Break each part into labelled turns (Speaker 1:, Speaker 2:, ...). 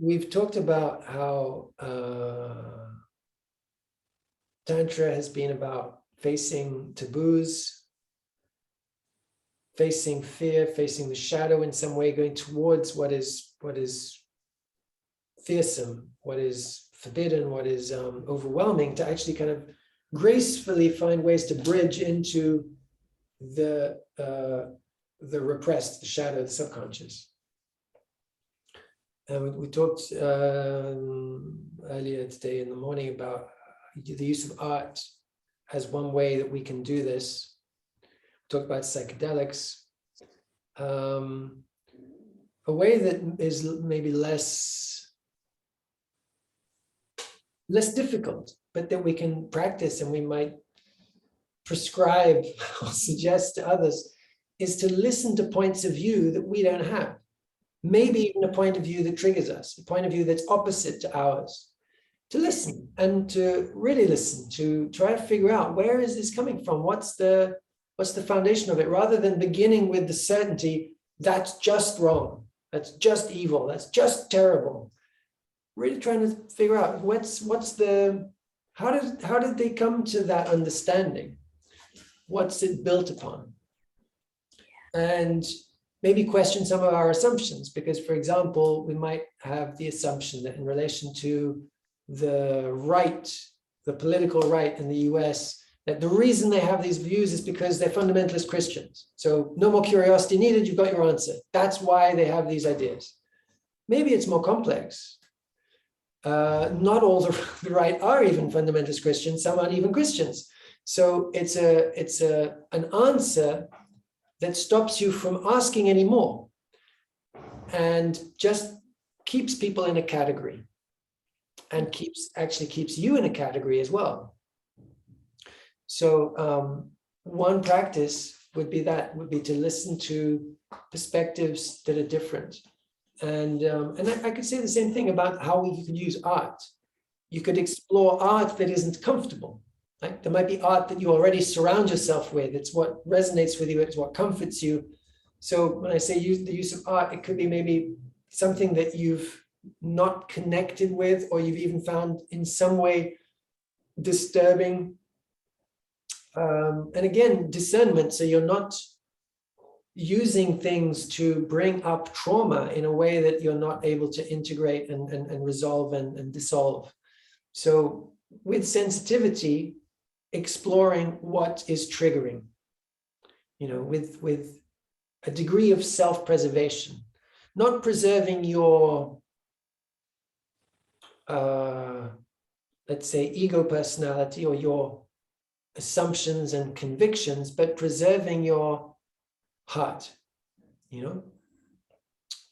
Speaker 1: We've talked about how Tantra has been about facing taboos, facing fear, facing the shadow in some way, going towards what is fearsome, what is forbidden, what is overwhelming, to actually kind of gracefully find ways to bridge into the repressed, the shadow, the subconscious. And we talked earlier today in the morning about the use of art as one way that we can do this. We talked about psychedelics. A way that is maybe less difficult, but that we can practice and we might prescribe or suggest to others, is to listen to points of view that we don't have. Maybe even a point of view that triggers us, a point of view that's opposite to ours. To listen and to really listen, to try to figure out, where is this coming from? What's the foundation of it? Rather than beginning with the certainty, that's just wrong, that's just evil, that's just terrible. Really trying to figure out how did they come to that understanding? What's it built upon? And maybe question some of our assumptions, because, for example, we might have the assumption that in relation to the right, the political right in the US, that the reason they have these views is because they're fundamentalist Christians. So no more curiosity needed, you've got your answer. That's why they have these ideas. Maybe it's more complex. Not all the right are even fundamentalist Christians, some aren't even Christians. So it's an answer that stops you from asking anymore and just keeps people in a category, and actually keeps you in a category as well. So one practice would be to listen to perspectives that are different. And I could say the same thing about how you could use art. You could explore art that isn't comfortable. Right? There might be art that you already surround yourself with. It's what resonates with you. It's what comforts you. So when I say the use of art, it could be maybe something that you've not connected with, or you've even found in some way disturbing. And again, discernment. So you're not using things to bring up trauma in a way that you're not able to integrate and resolve and dissolve. So with sensitivity, exploring what is triggering, with a degree of self-preservation, not preserving your, let's say, ego personality or your assumptions and convictions, but preserving your heart,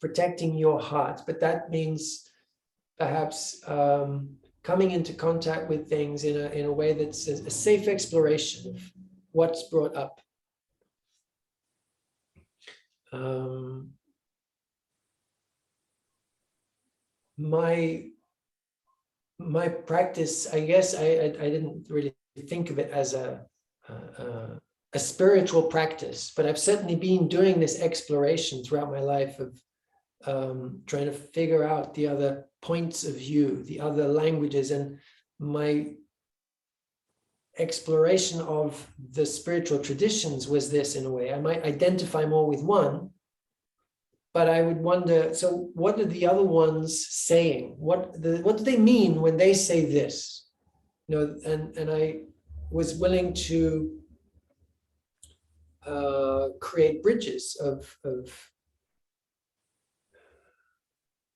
Speaker 1: protecting your heart. But that means perhaps coming into contact with things in a way that's a safe exploration of what's brought up. My practice, I guess, I didn't really think of it as a spiritual practice, but I've certainly been doing this exploration throughout my life of trying to figure out the other points of view, the other languages. And my exploration of the spiritual traditions was this, in a way. I might identify more with one, but I would wonder, so what are the other ones saying? What do they mean when they say this? And I was willing to create bridges of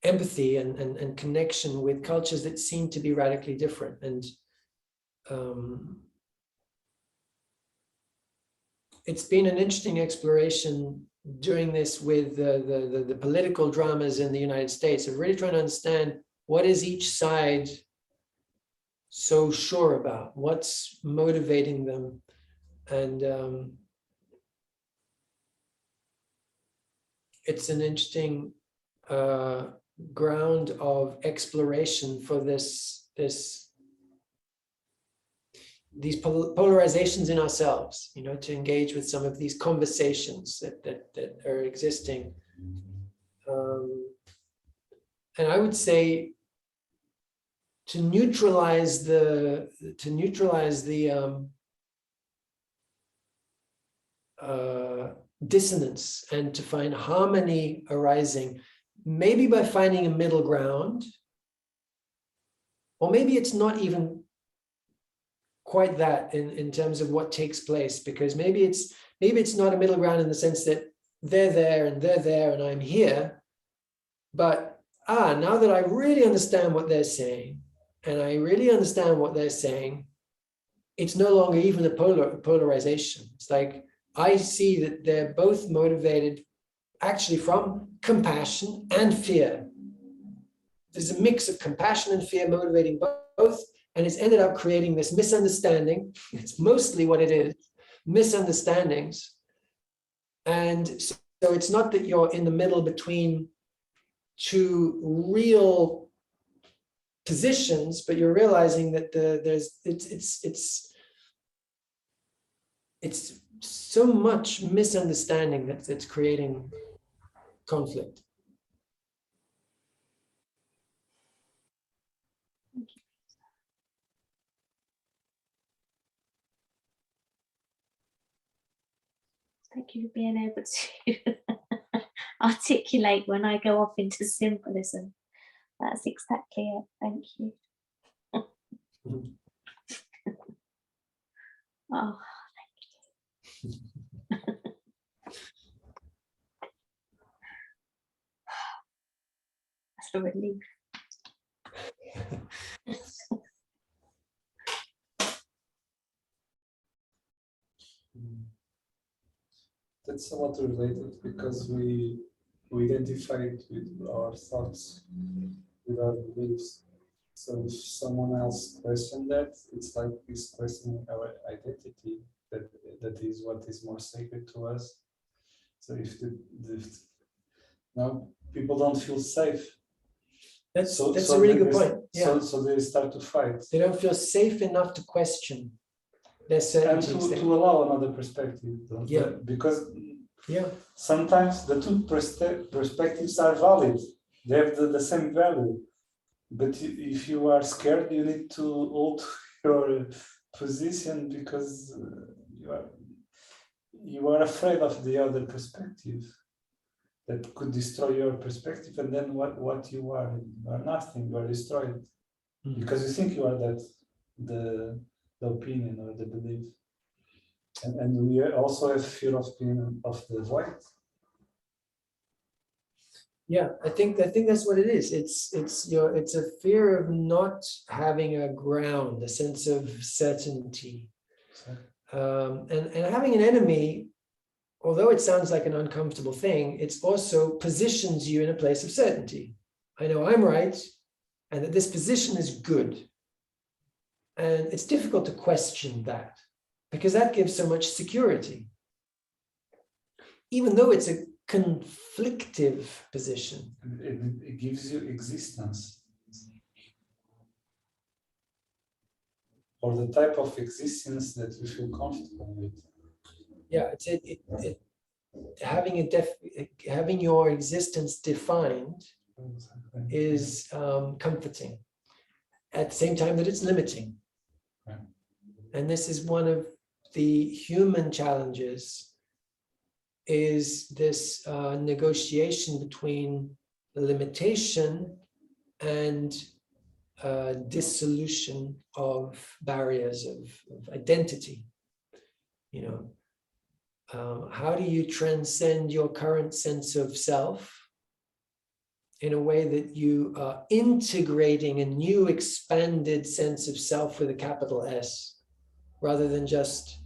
Speaker 1: empathy and connection with cultures that seem to be radically different. And it's been an interesting exploration doing this with the political dramas in the United States, of really trying to understand what is each side so sure about, what's motivating them. And it's an interesting ground of exploration for this these polarizations in ourselves, to engage with some of these conversations that are existing. And I would say to neutralize the dissonance and to find harmony arising, maybe by finding a middle ground, or maybe it's not even quite that in terms of what takes place, because maybe it's not a middle ground in the sense that they're there and I'm here, but now that I really understand what they're saying, and I really understand what they're saying, it's no longer even a polarization. It's like I see that they're both motivated actually from compassion and fear. There's a mix of compassion and fear motivating both, and it's ended up creating this misunderstanding. It's mostly what it is, misunderstandings. And so it's not that you're in the middle between two real positions, but you're realizing that it's so much misunderstanding that's creating conflict.
Speaker 2: Thank you for being able to articulate when I go off into symbolism. That's exactly it. Thank you. Oh, thank you. That's a relief.
Speaker 3: That's somewhat related because we identify it with our thoughts, with our beliefs. So if someone else questions that, it's like he's questioning our identity. That is what is more sacred to us. So if now people don't feel safe.
Speaker 1: That's a really good point. Yeah.
Speaker 3: So they start to fight.
Speaker 1: They don't feel safe enough to question their certainties.
Speaker 3: And to allow another perspective.
Speaker 1: Yeah.
Speaker 3: Because
Speaker 1: yeah,
Speaker 3: sometimes the two perspectives are valid. They have the same value. But if you are scared, you need to hold your position because you are afraid of the other perspective that could destroy your perspective, and then what you are nothing. You are destroyed because you think you are the opinion or the belief, and we also have fear of being of the void.
Speaker 1: Yeah, I think that's what it is. It's a fear of not having a ground, a sense of certainty, and having an enemy. Although it sounds like an uncomfortable thing, it's also positions you in a place of certainty. I know I'm right, and that this position is good. And it's difficult to question that, because that gives so much security. Even though it's a conflictive position.
Speaker 3: It gives you existence. Or the type of existence that you feel comfortable with.
Speaker 1: Yeah, having your existence defined is comforting. At the same time that it's limiting.
Speaker 3: Yeah.
Speaker 1: And this is one of the human challenges, is this negotiation between the limitation and dissolution of barriers of identity. How do you transcend your current sense of self in a way that you are integrating a new expanded sense of self with a capital S, rather than just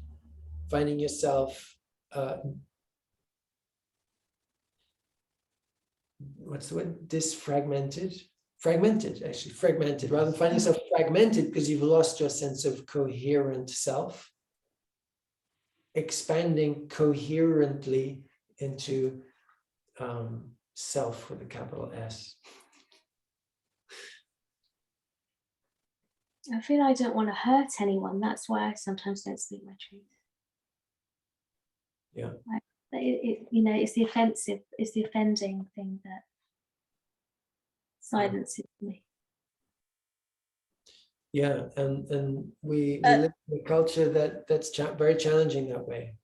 Speaker 1: finding yourself, what's the word? Fragmented, rather than finding yourself fragmented because you've lost your sense of coherent self, expanding coherently into self with a capital S.
Speaker 2: I feel I don't want to hurt anyone. That's why I sometimes don't speak my truth.
Speaker 1: Yeah.
Speaker 2: You know, it's the offensive, it's the offending thing that silences me.
Speaker 1: Yeah, and we live in a culture that's very challenging that way,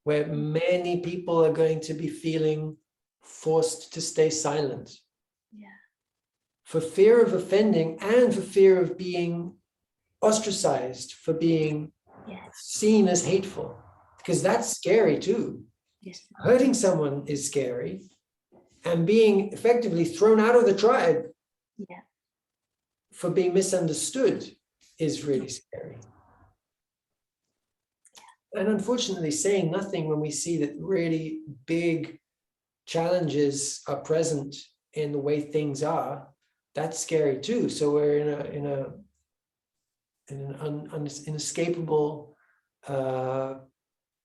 Speaker 1: where many people are going to be feeling forced to stay silent.
Speaker 2: Yeah.
Speaker 1: For fear of offending and for fear of being ostracized, for being seen as hateful, because that's scary too.
Speaker 2: Yes.
Speaker 1: Hurting someone is scary, and being effectively thrown out of the tribe for being misunderstood is really scary. And unfortunately, saying nothing when we see that really big challenges are present in the way things are, that's scary too. So we're in an inescapable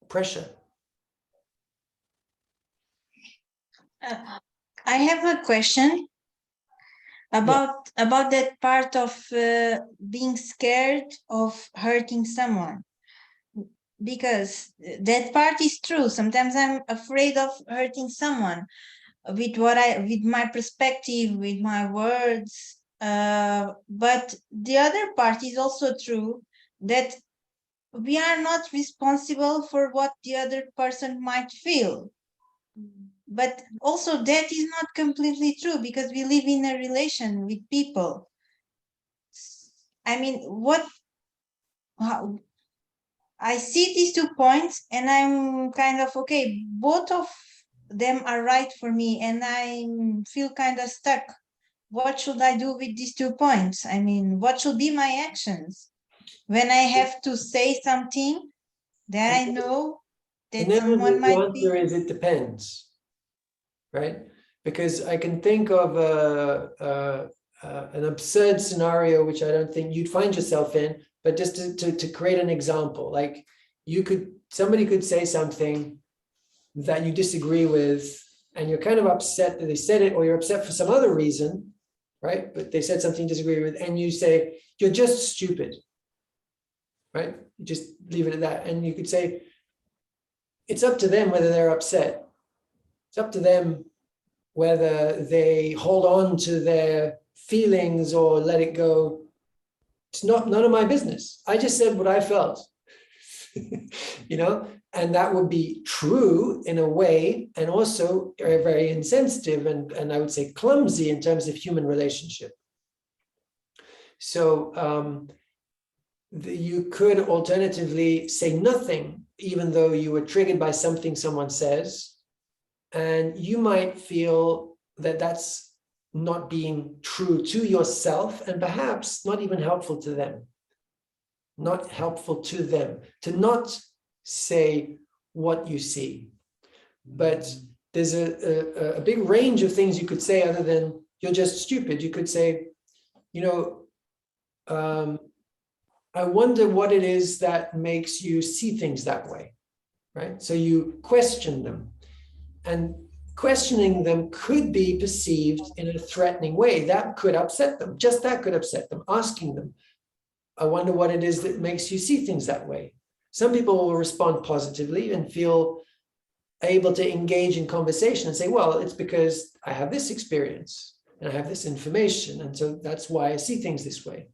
Speaker 1: pressure.
Speaker 4: I have a question about that part of being scared of hurting someone, because that part is true. Sometimes I'm afraid of hurting someone with my perspective, with my words. But the other part is also true, that we are not responsible for what the other person might feel. But also that is not completely true, because we live in a relation with people. I mean, how, I see these 2 points and I'm kind of, okay, both of them are right for me, and I feel kind of stuck. What should I do with these 2 points? I mean, what should be my actions when I have to say something that I know that someone might
Speaker 1: the answer is it depends, right? Because I can think of an absurd scenario which I don't think you'd find yourself in, but just to create an example, like somebody could say something that you disagree with, and you're kind of upset that they said it, or you're upset for some other reason, right? But they said something you disagree with, and you say, you're just stupid, right? You just leave it at that. And you could say, it's up to them whether they're upset. It's up to them whether they hold on to their feelings or let it go. It's none of my business. I just said what I felt, you know, and that would be true in a way, and also very insensitive and I would say clumsy in terms of human relationship. So you could alternatively say nothing, even though you were triggered by something someone says, and you might feel that that's not being true to yourself, and perhaps not even helpful to them. Not helpful to them to not say what you see. But there's a big range of things you could say other than you're just stupid. You could say, you know, I wonder what it is that makes you see things that way, right? So you question them, and questioning them could be perceived in a threatening way. That could upset them. Just that could upset them. Asking them, I wonder what it is that makes you see things that way. Some people will respond positively and feel able to engage in conversation and say, well, it's because I have this experience and I have this information, and so that's why I see things this way.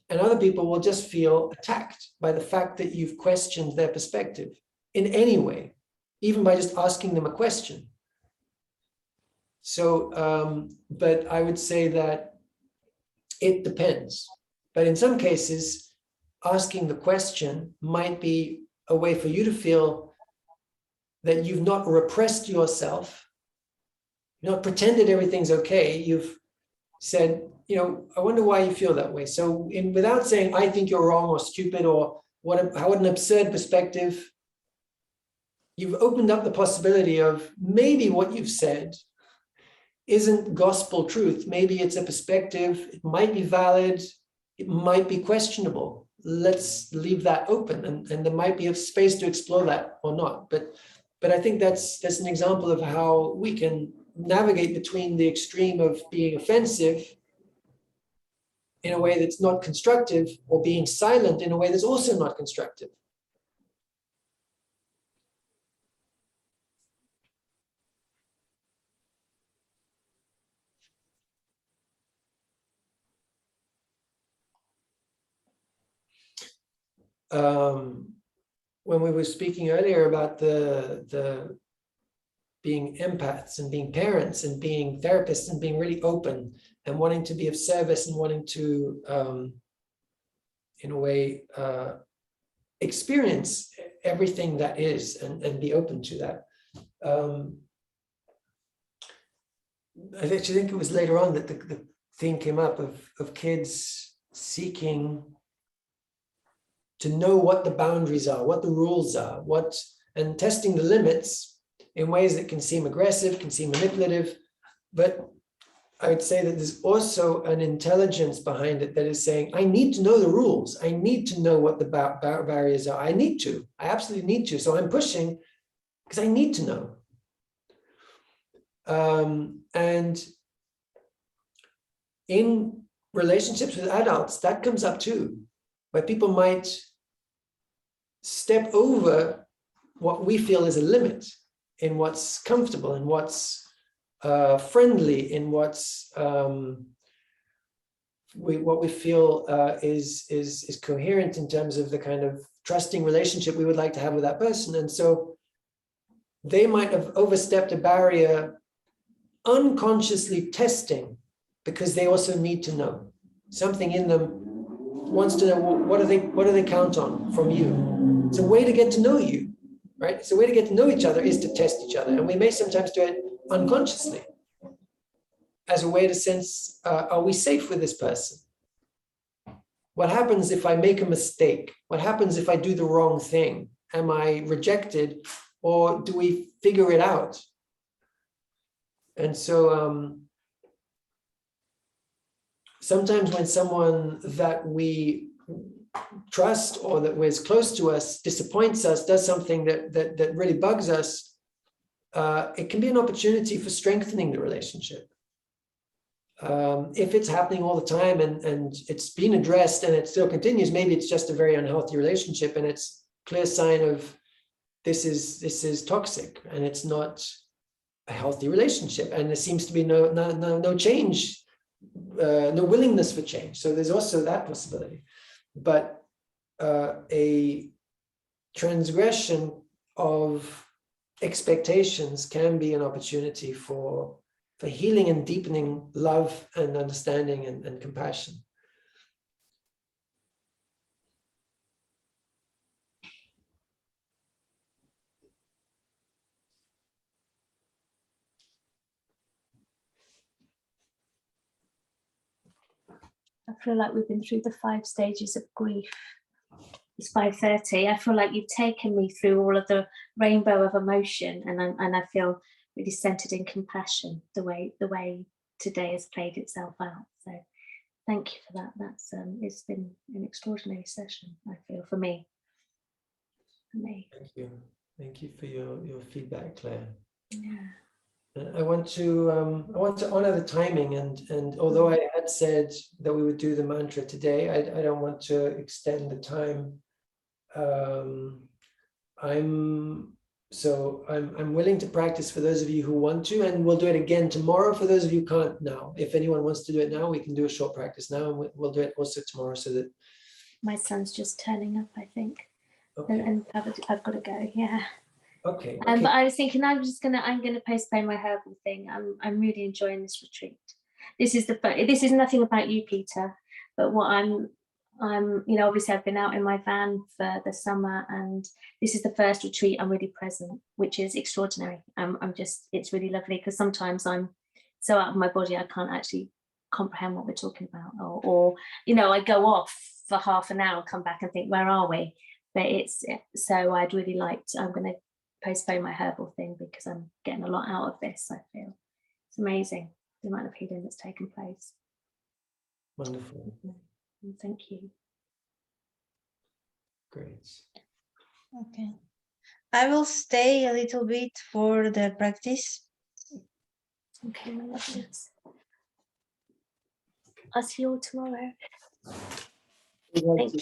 Speaker 1: And other people will just feel attacked by the fact that you've questioned their perspective in any way, even by just asking them a question. So, but I would say that it depends. But in some cases, asking the question might be a way for you to feel that you've not repressed yourself, not pretended everything's okay. You've said, you know, I wonder why you feel that way. So without saying, I think you're wrong or stupid or what an absurd perspective, you've opened up the possibility of maybe what you've said isn't gospel truth. Maybe it's a perspective. It might be valid. It might be questionable. Let's leave that open, and there might be a space to explore that or not. But I think that's an example of how we can navigate between the extreme of being offensive in a way that's not constructive, or being silent in a way that's also not constructive. When we were speaking earlier about the being empaths and being parents and being therapists and being really open and wanting to be of service and wanting to, in a way, experience everything that is and be open to that. I actually think it was later on that the theme came up of kids seeking to know what the boundaries are, what the rules are, and testing the limits in ways that can seem aggressive, can seem manipulative, but I would say that there's also an intelligence behind it that is saying, I need to know the rules. I need to know what the barriers are. I absolutely need to. So I'm pushing because I need to know. And in relationships with adults, that comes up too, where people might step over what we feel is a limit in what's comfortable, in what's friendly, in what's what we feel is coherent in terms of the kind of trusting relationship we would like to have with that person. And so they might have overstepped a barrier unconsciously testing, because they also need to know. Something in them wants to know, well, what do they count on from you? It's a way to get to know you, right? It's a way to get to know each other is to test each other. And we may sometimes do it unconsciously as a way to sense, are we safe with this person? What happens if I make a mistake? What happens if I do the wrong thing? Am I rejected, or do we figure it out? And so sometimes when someone that we trust or that is close to us disappoints us, does something that really bugs us, it can be an opportunity for strengthening the relationship. If it's happening all the time and it's been addressed and it still continues, maybe it's just a very unhealthy relationship, and it's a clear sign of this is toxic and it's not a healthy relationship, and there seems to be no change, no willingness for change. So there's also that possibility. But a transgression of expectations can be an opportunity for healing and deepening love and understanding and compassion.
Speaker 2: I feel like we've been through the 5 stages of grief. It's 5:30. I feel like you've taken me through all of the rainbow of emotion, and I feel really centered in compassion, the way today has played itself out. So thank you for that. That's it's been an extraordinary session, I feel, for me.
Speaker 1: Thank you for your feedback, Claire.
Speaker 2: Yeah.
Speaker 1: I want to honor the timing, and although I had said that we would do the mantra today, I don't want to extend the time. I'm willing to practice for those of you who want to, and we'll do it again tomorrow for those of you who can't now. If anyone wants to do it now, we can do a short practice now, and we'll do it also tomorrow, so that
Speaker 2: My son's just turning up, I think.
Speaker 1: okay.
Speaker 2: And I've got to go. Yeah.
Speaker 1: Okay.
Speaker 2: But I was thinking I'm gonna postpone my herbal thing. I'm really enjoying this retreat. This is nothing about you, Peter, but what I'm obviously I've been out in my van for the summer, and this is the first retreat I'm really present, which is extraordinary. It's really lovely, because sometimes I'm so out of my body I can't actually comprehend what we're talking about, or I go off for half an hour, come back and think, where are we? But I'm going to postpone my herbal thing because I'm getting a lot out of this. I feel it's amazing the amount of healing that's taken place.
Speaker 1: Wonderful.
Speaker 2: Thank you.
Speaker 1: Great.
Speaker 4: Okay. I will stay a little bit for the practice.
Speaker 2: Okay, my lovely. I'll see you all tomorrow.
Speaker 1: Thank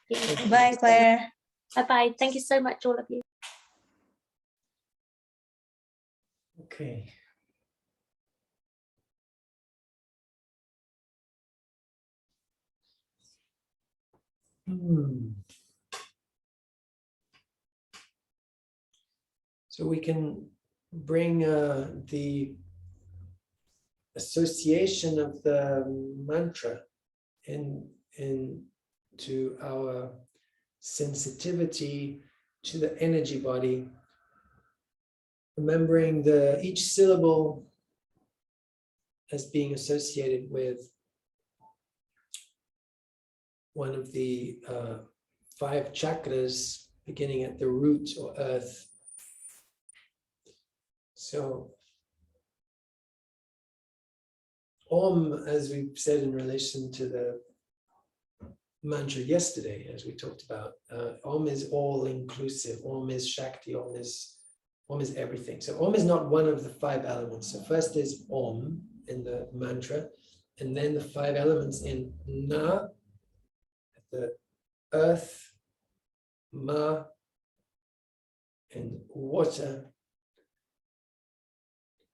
Speaker 2: Thank you.
Speaker 4: Bye, Claire.
Speaker 2: Bye-bye. Thank you so much, all of you.
Speaker 1: Okay. So we can bring the association of the mantra into our sensitivity to the energy body, remembering each syllable as being associated with one of the 5 chakras beginning at the root or earth. So Om, as we said in relation to the mantra yesterday, as we talked about, Om is all inclusive. Om is Shakti. Om is everything. So Om is not one of the 5 elements. So first is Om in the mantra, and then the 5 elements in Na, the earth, Ma, and water,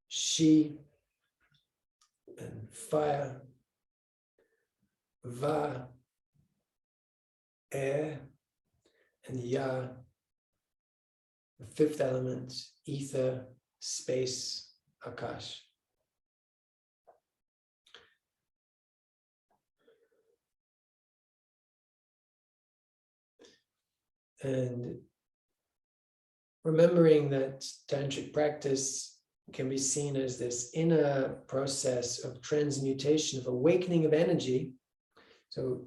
Speaker 1: Shi, and fire, Va, air, and Ya, the 5th element, ether, space, Akash. And remembering that tantric practice can be seen as this inner process of transmutation, of awakening of energy. So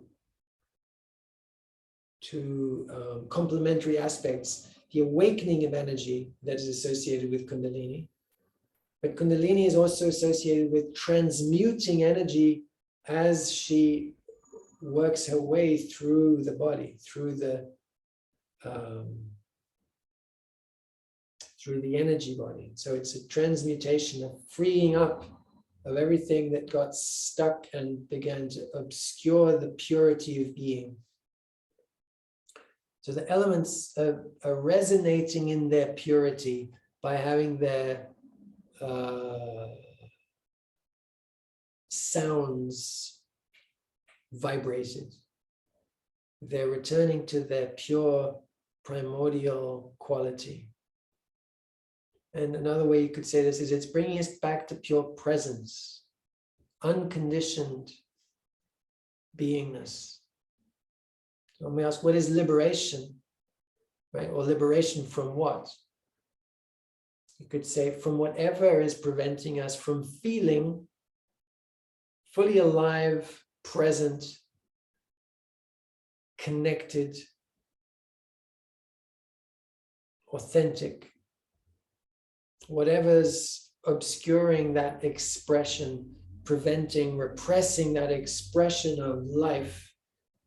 Speaker 1: 2 complementary aspects: the awakening of energy that is associated with Kundalini, but Kundalini is also associated with transmuting energy as she works her way through the body, through the energy body. So it's a transmutation, of freeing up of everything that got stuck and began to obscure the purity of being. So the elements are resonating in their purity by having their sounds vibrated. They're returning to their pure primordial quality. And another way you could say this is it's bringing us back to pure presence, unconditioned beingness. So when we ask, what is liberation, right? Or liberation from what? You could say from whatever is preventing us from feeling fully alive, present, connected, authentic. Whatever's obscuring that expression, preventing, repressing that expression of life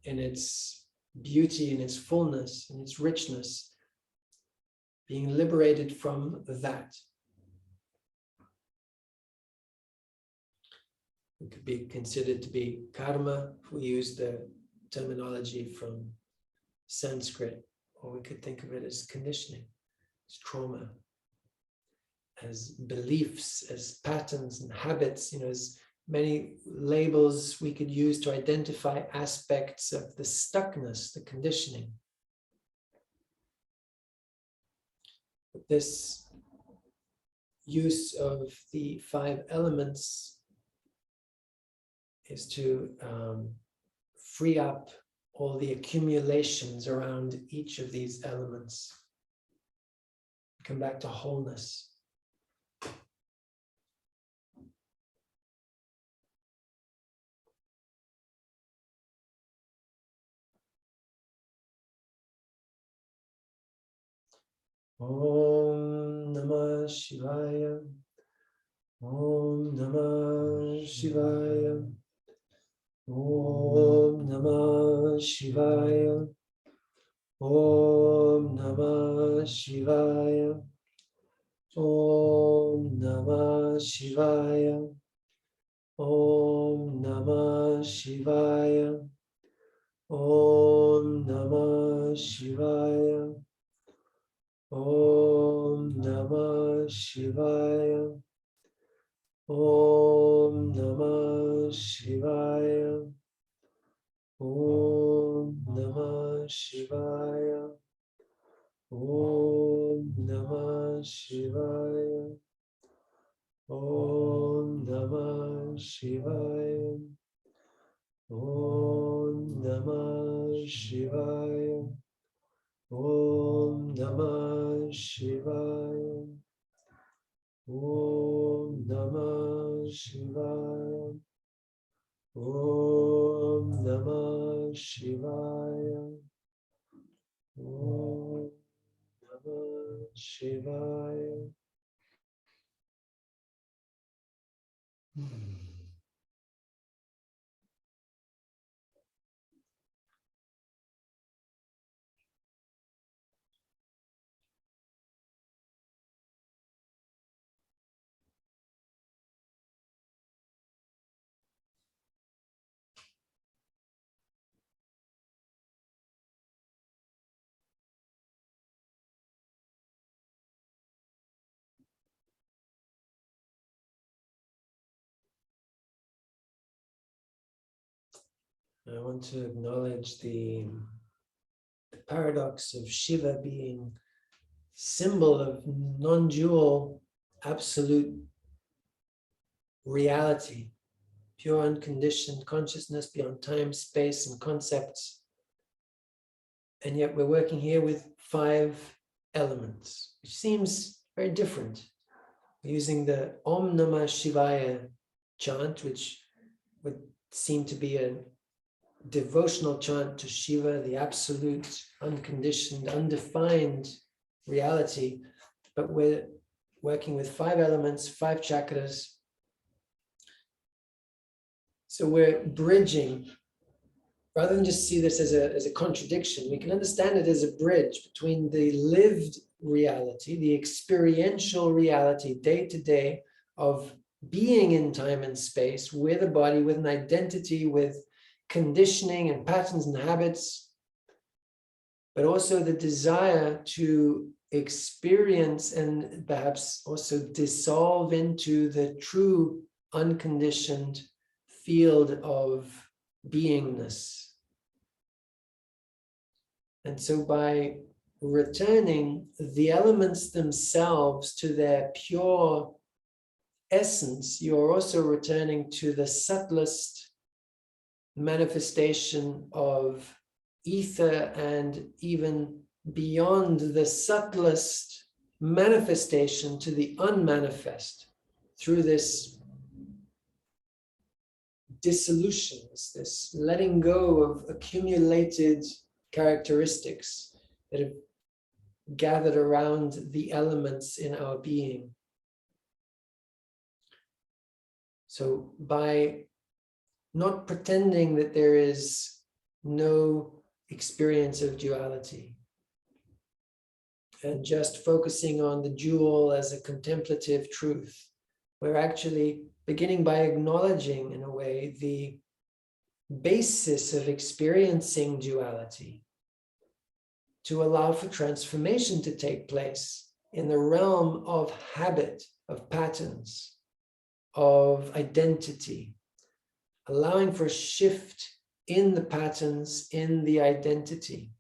Speaker 1: in its beauty, in its fullness, in its richness, being liberated from that. It could be considered to be karma, if we use the terminology from Sanskrit, or we could think of it as conditioning, as trauma, as beliefs, as patterns and habits, as many labels we could use to identify aspects of the stuckness, the conditioning. But this use of the 5 elements is to free up all the accumulations around each of these elements. Come back to wholeness. Om Namah Shivaya. Om Namah Shivaya. Om Namah Shivaya. Om Namah Shivaya. Om Namah Shivaya. Om Namah Shivaya. Om Namah Shivaya. Om Namah Shivaya. Om Namah Shivaya. Om Namah Shivaya. Om Namah Shivaya. Om Namah Shivaya. Om Namah Shivaya. Om Namah Shivaya. Om Namah Shivaya. Om Namah Shivaya. Om Namah Shivaya. I want to acknowledge the paradox of Shiva being symbol of non-dual absolute reality, pure unconditioned consciousness beyond time, space, and concepts. And yet we're working here with 5 elements, which seems very different. We're using the Om Namah Shivaya chant, which would seem to be a devotional chant to Shiva, the absolute, unconditioned, undefined reality. But we're working with 5 elements, 5 chakras. So we're bridging, rather than just see this as a contradiction, we can understand it as a bridge between the lived reality, the experiential reality, day to day, of being in time and space with a body, with an identity, with conditioning and patterns and habits, but also the desire to experience and perhaps also dissolve into the true unconditioned field of beingness. And so by returning the elements themselves to their pure essence, you are also returning to the subtlest manifestation of ether, and even beyond the subtlest manifestation to the unmanifest through this dissolution, this letting go of accumulated characteristics that have gathered around the elements in our being. So by not pretending that there is no experience of duality, and just focusing on the dual as a contemplative truth, we're actually beginning by acknowledging, in a way, the basis of experiencing duality, to allow for transformation to take place in the realm of habit, of patterns, of identity, allowing for a shift in the patterns, in the identity,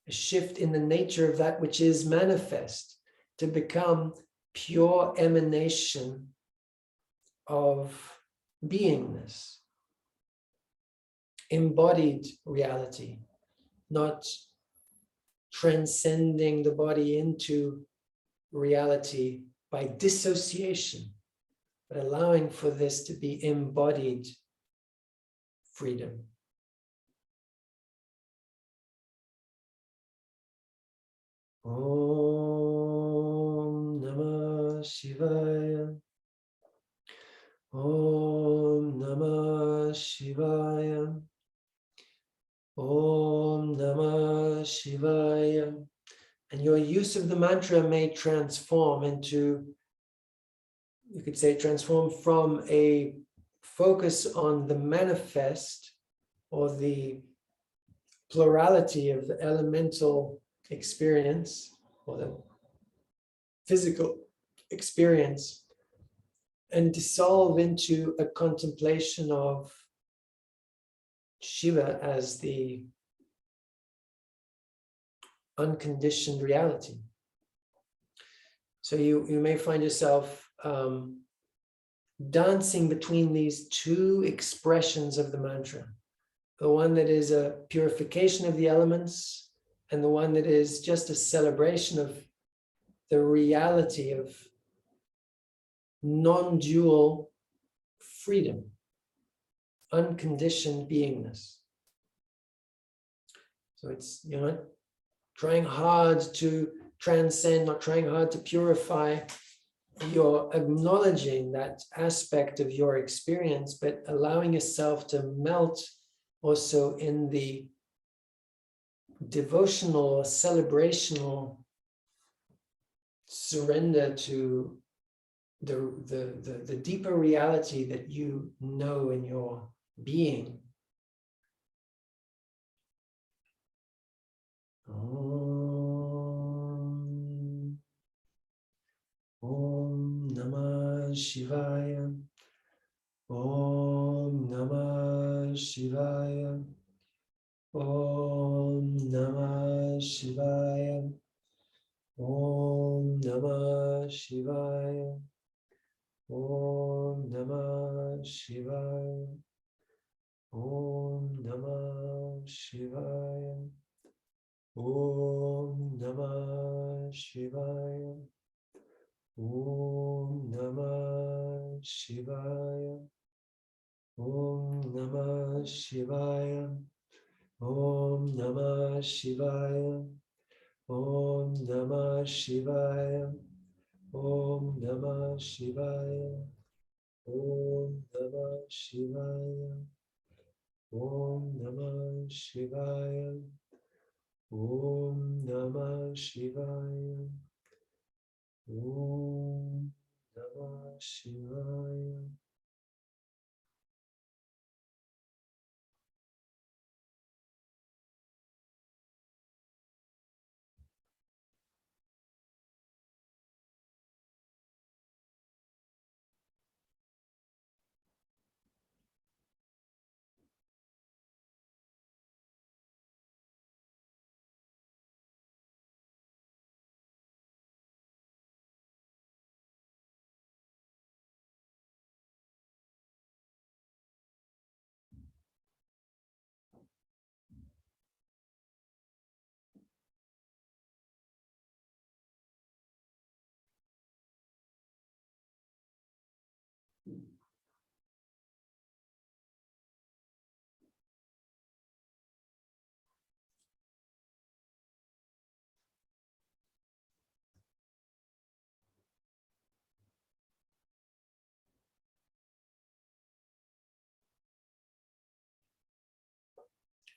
Speaker 1: a shift in the nature of that which is manifest, to become pure emanation of beingness, embodied reality, not transcending the body into reality by dissociation, but allowing for this to be embodied freedom. Om Namah Shivaya. Om Namah Shivaya. Om Namah Shivaya. And your use of the mantra may transform into, you could say, transform from a focus on the manifest or the plurality of the elemental experience or the physical experience and dissolve into a contemplation of Shiva as the unconditioned reality. So you may find yourself dancing between these two expressions of the mantra. The one that is a purification of the elements and the one that is just a celebration of the reality of non-dual freedom, unconditioned beingness. So it's, you're not trying hard to transcend, not trying hard to purify. You're acknowledging that aspect of your experience, but allowing yourself to melt also in the devotional or celebrational surrender to the deeper reality that you know in your being. Om Namah Shivaya. Om Namah Shivaya. Om Namah Shivaya. Om Namah Shivaya. Om Namah Shivaya. Om Namah Shivaya. Om Namah Shivaya. Om Namah Shivaya. Om Namah Shivaya. Om Namah Shivaya. Om Namah Shivaya. Om Namah Shivaya. Om Namah Shivaya. Om Namah Shivaya. Om Namah Shivaya. Om Namah Shivaya.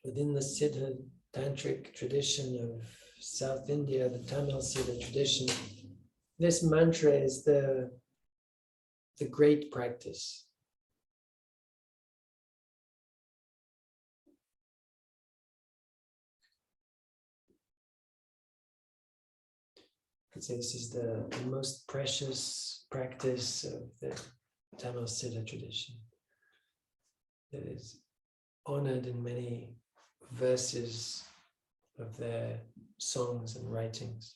Speaker 1: Within the Siddha Tantric tradition of South India, the Tamil Siddha tradition, this mantra is the great practice. I'd say this is the most precious practice of the Tamil Siddha tradition. It is honored in many verses of their songs and writings.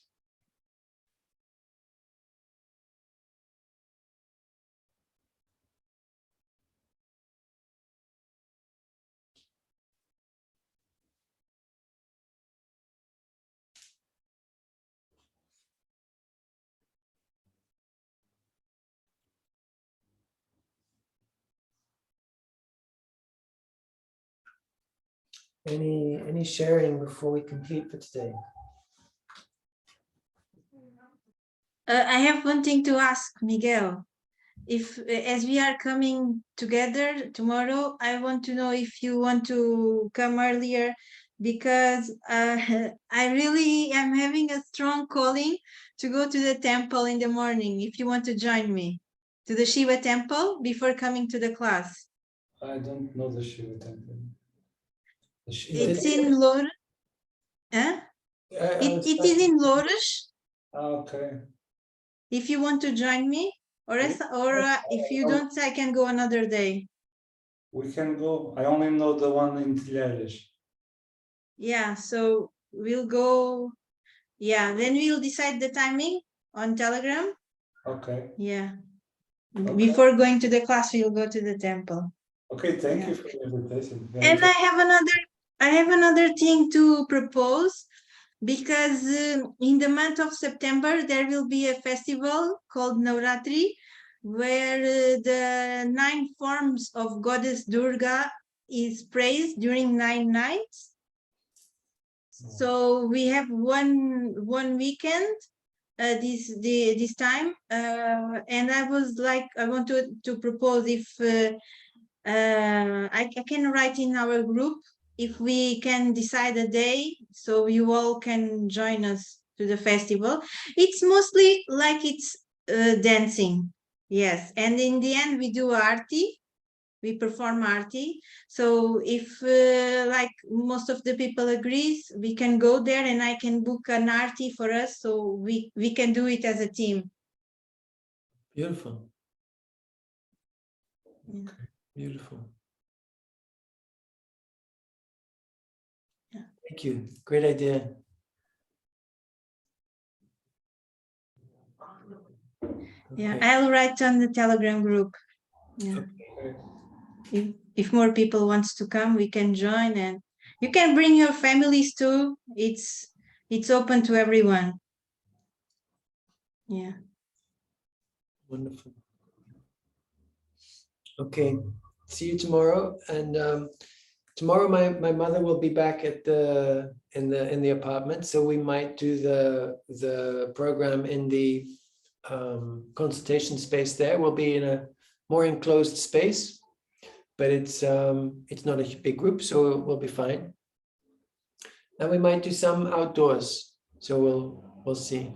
Speaker 1: Any sharing before we complete for today?
Speaker 4: I have one thing to ask, Miguel. If, as we are coming together tomorrow, I want to know if you want to come earlier, because I really am having a strong calling to go to the temple in the morning. If you want to join me to the Shiva temple before coming to the class.
Speaker 3: I don't know the Shiva temple. The Shiva
Speaker 1: It-
Speaker 4: It's
Speaker 3: temple.
Speaker 4: in Lourdes. Huh? It is in Lourdes.
Speaker 3: Okay.
Speaker 4: If you want to join me, or if you don't, I can go another day.
Speaker 3: We can go. I only know the one in Tilhares.
Speaker 4: Yeah, so we'll go. Yeah, then we'll decide the timing on Telegram.
Speaker 3: Okay.
Speaker 4: Yeah.
Speaker 3: Okay.
Speaker 4: Before going to the class, we'll go to the temple.
Speaker 3: Okay, thank
Speaker 4: Yeah.
Speaker 3: you for the invitation. Very
Speaker 4: And
Speaker 3: good.
Speaker 4: I have another thing to propose, because in the month of September there will be a festival called Navratri, where the 9 forms of Goddess Durga is praised during 9 nights. So we have one weekend this time, and I want to propose, if I can write in our group if we can decide a day so you all can join us to the festival. It's mostly like it's dancing, yes, and in the end we do arti. We perform arti. So if like most of the people agrees, we can go there and I can book an arti for us, so we can do it as a team.
Speaker 1: Beautiful.
Speaker 4: Yeah.
Speaker 1: Beautiful.
Speaker 4: Yeah.
Speaker 1: Thank you. Great idea.
Speaker 4: Yeah,
Speaker 1: Okay.
Speaker 4: I'll write on the Telegram group. Yeah.
Speaker 3: Okay.
Speaker 4: If more people wants to come, we can join, and you can bring your families too. It's open to everyone. Yeah.
Speaker 1: Wonderful. Okay. See you tomorrow. And tomorrow my mother will be back at in the apartment. So we might do the program in the consultation space there. We'll be in a more enclosed space, but it's not a big group, so we'll be fine. And we might do some outdoors. So we'll see.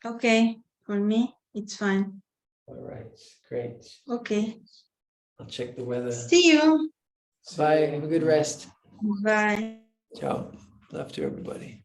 Speaker 4: Okay, for me, it's fine.
Speaker 1: All right, great.
Speaker 4: Okay.
Speaker 1: I'll check the weather.
Speaker 4: See you.
Speaker 1: Bye. Have a good rest.
Speaker 4: Bye.
Speaker 1: Ciao. Love to everybody.